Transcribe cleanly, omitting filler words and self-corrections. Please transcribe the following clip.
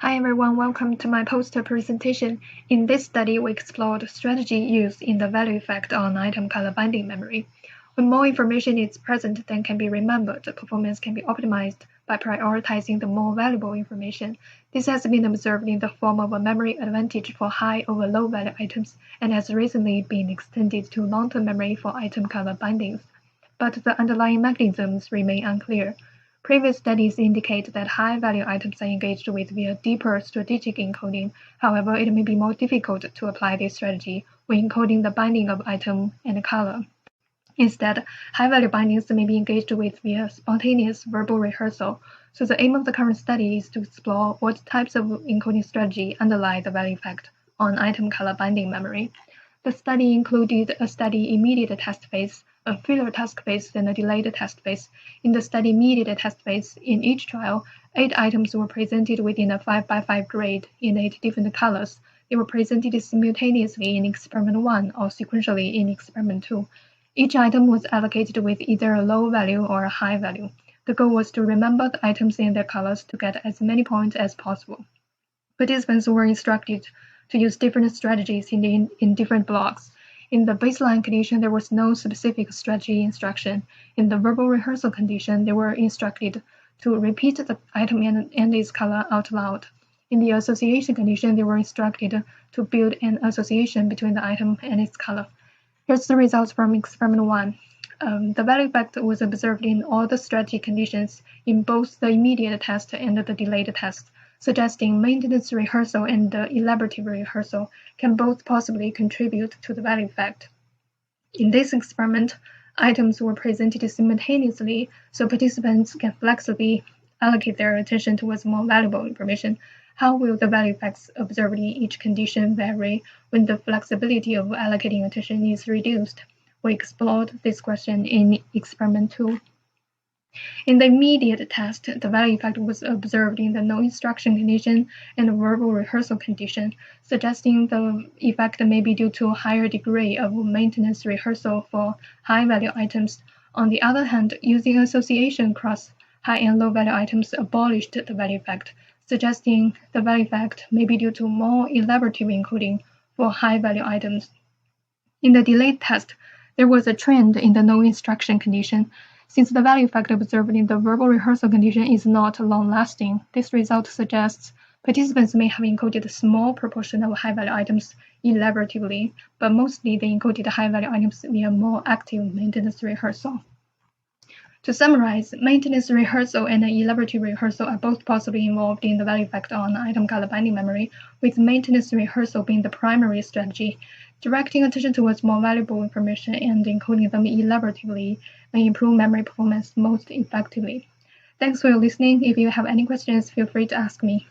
Hi everyone, welcome to my poster presentation. In this study, we explored strategy used in the value effect on item color binding memory. When more information is present than can be remembered, the performance can be optimized by prioritizing the more valuable information. This has been observed in the form of a memory advantage for high over low value items and has recently been extended to long-term memory for item color bindings. But the underlying mechanisms remain unclear. Previous studies indicate that high-value items are engaged with via deeper strategic encoding. However, it may be more difficult to apply this strategy when encoding the binding of item and color. Instead, high-value bindings may be engaged with via spontaneous verbal rehearsal. So the aim of the current study is to explore what types of encoding strategy underlie the value effect on item color binding memory. The study included a study immediate test phase, a filler task phase, and a delayed test phase. In the study immediate test phase, in each trial, 8 items were presented within a 5x5 grid in 8 different colors. They were presented simultaneously in experiment 1 or sequentially in experiment 2. Each item was allocated with either a low value or a high value. The goal was to remember the items and their colors to get as many points as possible. Participants were instructed to use different strategies in different blocks. In the baseline condition, there was no specific strategy instruction. In the verbal rehearsal condition, they were instructed to repeat the item and its color out loud. In the association condition, they were instructed to build an association between the item and its color. Here's the results from experiment 1. The value effect was observed in all the strategy conditions in both the immediate test and the delayed test, suggesting maintenance rehearsal and the elaborative rehearsal can both possibly contribute to the value effect. In this experiment, items were presented simultaneously, so participants can flexibly allocate their attention towards more valuable information. How will the value effects observed in each condition vary when the flexibility of allocating attention is reduced? We explored this question in experiment 2. In the immediate test, the value effect was observed in the no instruction condition and verbal rehearsal condition, suggesting the effect may be due to a higher degree of maintenance rehearsal for high-value items. On the other hand, using association across high and low-value items abolished the value effect, suggesting the value effect may be due to more elaborative encoding for high-value items. In the delayed test, there was a trend in the no instruction condition. Since the value effect observed in the verbal rehearsal condition is not long-lasting, this result suggests participants may have encoded a small proportion of high-value items elaboratively, but mostly they encoded high-value items via more active maintenance rehearsal. To summarize, maintenance rehearsal and elaborative rehearsal are both possibly involved in the value effect on item color binding memory, with maintenance rehearsal being the primary strategy. Directing attention towards more valuable information and encoding them elaboratively may improve memory performance most effectively. Thanks for your listening. If you have any questions, feel free to ask me.